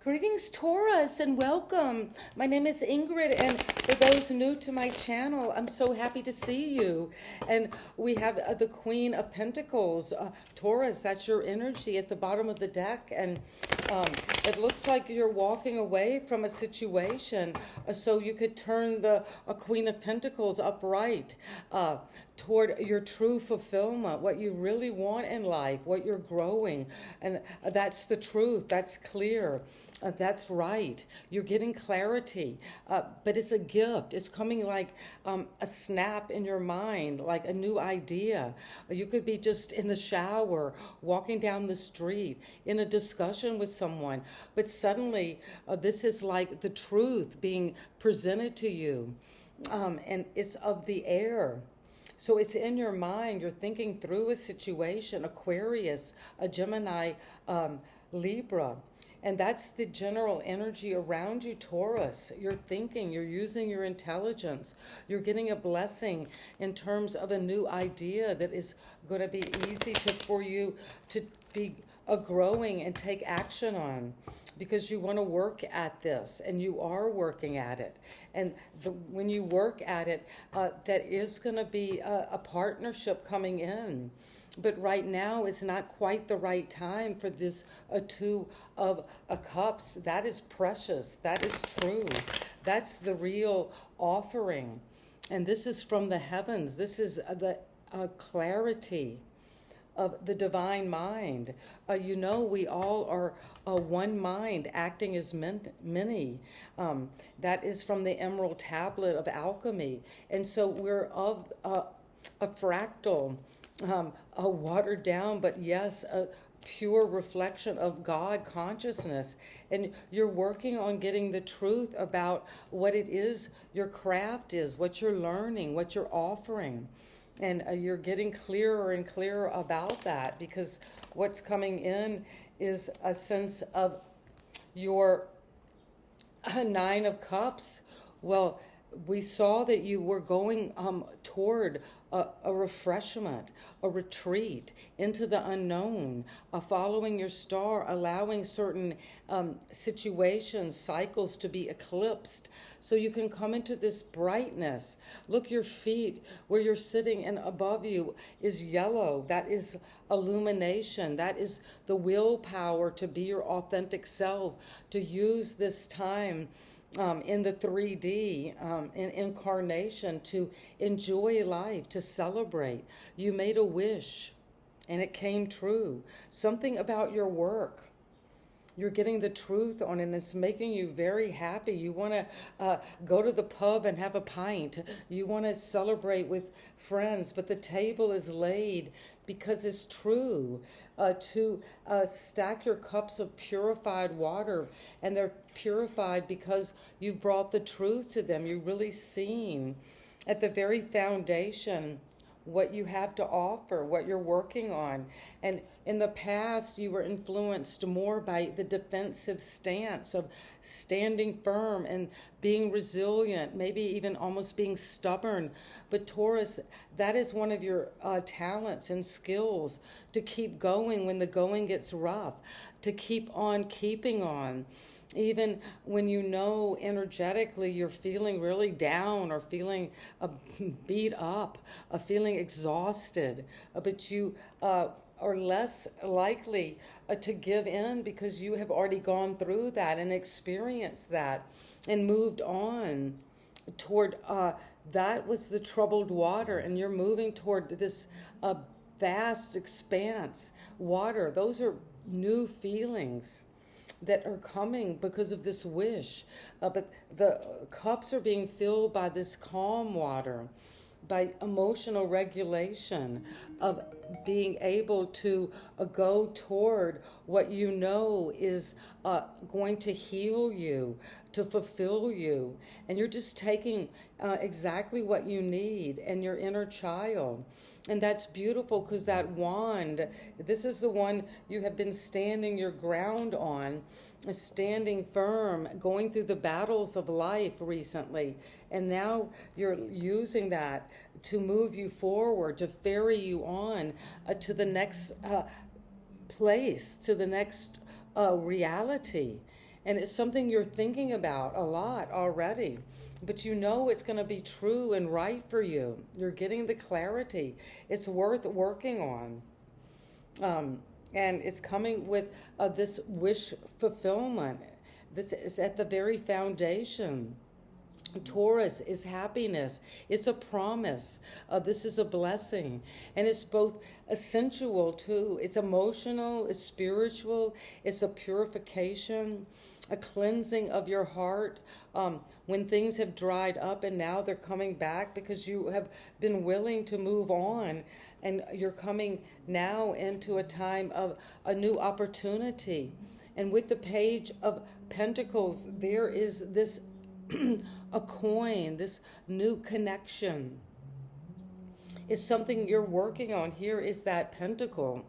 Greetings, Taurus, and welcome. My name is Ingrid, and for those new to my channel, I'm so happy to see you. And we have the Queen of Pentacles, Taurus. That's your energy at the bottom of the deck, and it looks like you're walking away from a situation, so you could turn the Queen of Pentacles upright toward your true fulfillment, what you really want in life, what you're growing, and that's the truth. That's clear. That's right. You're getting clarity, but it's a gift. It's coming like a snap in your mind, like a new idea. You could be just in the shower, walking down the street, in a discussion with someone, but suddenly this is like the truth being presented to you, and it's of the air. So it's in your mind. You're thinking through a situation, Aquarius, a Gemini, Libra. And that's the general energy around you, Taurus. You're thinking, you're using your intelligence. You're getting a blessing in terms of a new idea that is going to be easy for you to be growing and take action on, because you want to work at this, and you are working at it. And when you work at it, that is going to be a partnership coming in. But right now is not quite the right time for this Two of Cups. That is precious. That is true. That's the real offering. And this is from the heavens. This is the clarity of the divine mind. We all are one mind acting as many. That is from the Emerald Tablet of Alchemy. And so we're of a fractal, a watered down, but yes, a pure reflection of God consciousness. And you're working on getting the truth about what it is your craft is, what you're learning, what you're offering. And you're getting clearer and clearer about that, because what's coming in is a sense of your Nine of Cups. Well, we saw that you were going toward a refreshment, a retreat into the unknown, following your star, allowing certain situations, cycles to be eclipsed, so you can come into this brightness. Look, your feet, where you're sitting and above you is yellow. That is illumination. That is the willpower to be your authentic self, to use this time in the 3D, in incarnation, to enjoy life, to celebrate. You made a wish and it came true. Something about your work, you're getting the truth on, and it's making you very happy. You want to go to the pub and have a pint. You want to celebrate with friends, but the table is laid because it's true. To stack your cups of purified water, and they're purified because you've brought the truth to them. You've really seen at the very foundation what you have to offer, what you're working on. And in the past, you were influenced more by the defensive stance of standing firm and being resilient, maybe even almost being stubborn. But Taurus, that is one of your talents and skills, to keep going when the going gets rough, to keep on keeping on. Even when energetically you're feeling really down, or feeling beat up, feeling exhausted, but you are less likely to give in, because you have already gone through that and experienced that and moved on toward that was the troubled water, and you're moving toward this vast expanse water. Those are new feelings that are coming because of this wish. But the cups are being filled by this calm water, by emotional regulation, of being able to go toward what you know is going to heal you, to fulfill you. And you're just taking exactly what you need and your inner child. And that's beautiful, because that wand, this is the one you have been standing your ground on, standing firm, going through the battles of life recently. And now you're using that to move you forward, to ferry you on to the next place, to the next reality. And it's something you're thinking about a lot already. But you know it's going to be true and right for you. You're getting the clarity. It's worth working on. And it's coming with this wish fulfillment. This is at the very foundation. Taurus is happiness. It's a promise. This is a blessing. And it's both sensual too. It's emotional, it's spiritual, it's a purification, a cleansing of your heart. When things have dried up and now they're coming back because you have been willing to move on, and you're coming now into a time of a new opportunity. And with the Page of Pentacles, there is this a coin, this new connection. It's something you're working on. Here is that pentacle.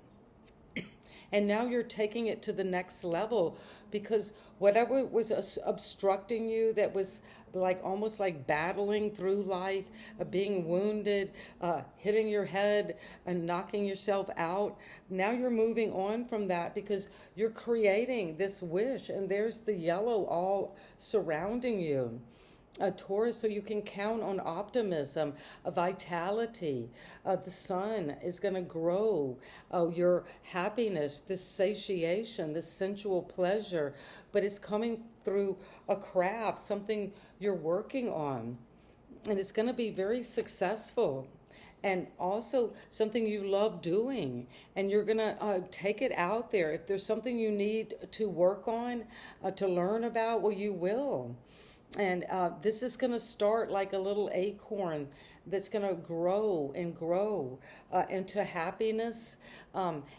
And now you're taking it to the next level, because whatever was obstructing you, that was like almost like battling through life, being wounded, hitting your head and knocking yourself out. Now you're moving on from that because you're creating this wish, and there's the yellow all surrounding you. Taurus, so you can count on optimism, vitality. The sun is going to grow your happiness, this satiation, this sensual pleasure, but it's coming through a craft, something you're working on, and it's going to be very successful. And also something you love doing, and you're going to take it out there. If there's something you need to work on, to learn about, well, you will. And this is going to start like a little acorn that's going to grow and grow into happiness,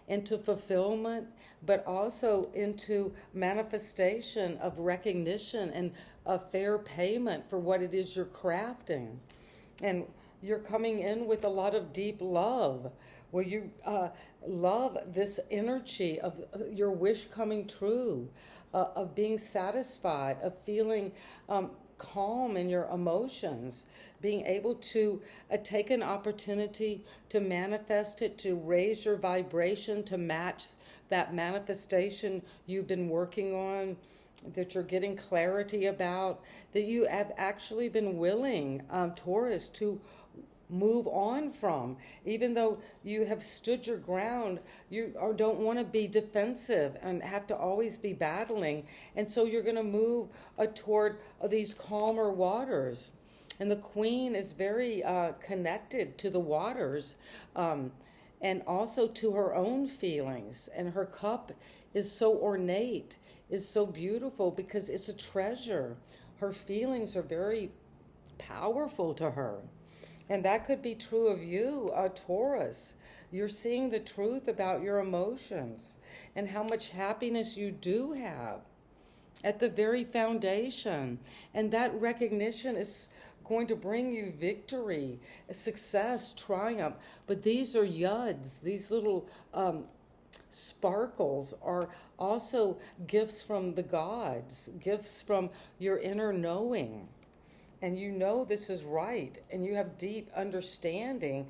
into fulfillment, but also into manifestation of recognition and a fair payment for what it is you're crafting. And you're coming in with a lot of deep love, where you love this energy of your wish coming true, of being satisfied, of feeling calm in your emotions, being able to take an opportunity to manifest it, to raise your vibration, to match that manifestation you've been working on, that you're getting clarity about, that you have actually been willing, Taurus, to move on from. Even though you have stood your ground, you don't want to be defensive and have to always be battling. And so you're going to move toward these calmer waters. And the Queen is very connected to the waters, and also to her own feelings. And her cup is so ornate, is so beautiful, because it's a treasure. Her feelings are very powerful to her. And that could be true of you, Taurus. You're seeing the truth about your emotions and how much happiness you do have at the very foundation. And that recognition is going to bring you victory, success, triumph. But these are yuds, these little sparkles are also gifts from the gods, gifts from your inner knowing. And you know this is right, and you have deep understanding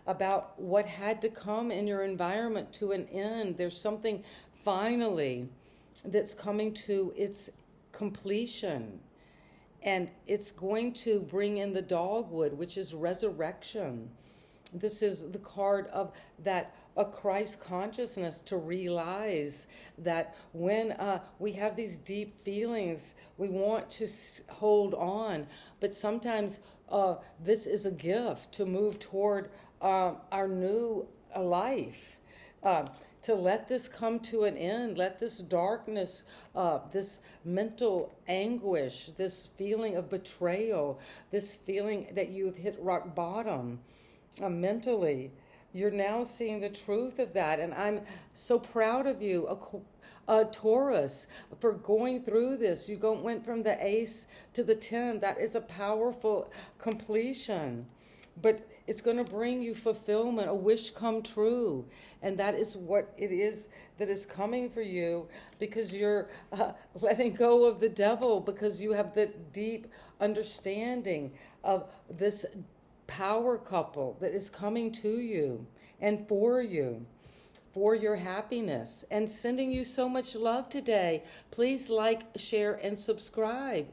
about what had to come in your environment to an end. There's something finally that's coming to its completion, and it's going to bring in the dogwood, which is resurrection. This is the card of that a Christ consciousness, to realize that when we have these deep feelings, we want to hold on. But sometimes this is a gift to move toward our new life, to let this come to an end, let this darkness, this mental anguish, this feeling of betrayal, this feeling that you've hit rock bottom mentally. You're now seeing the truth of that, and I'm so proud of you, Taurus, for going through this. You went from the Ace to the 10. That is a powerful completion, but it's going to bring you fulfillment, a wish come true, and that is what it is that is coming for you, because you're letting go of the devil, because you have the deep understanding of this power couple that is coming to you and for you. for your happiness and sending you so much love today. Please like, share, and subscribe.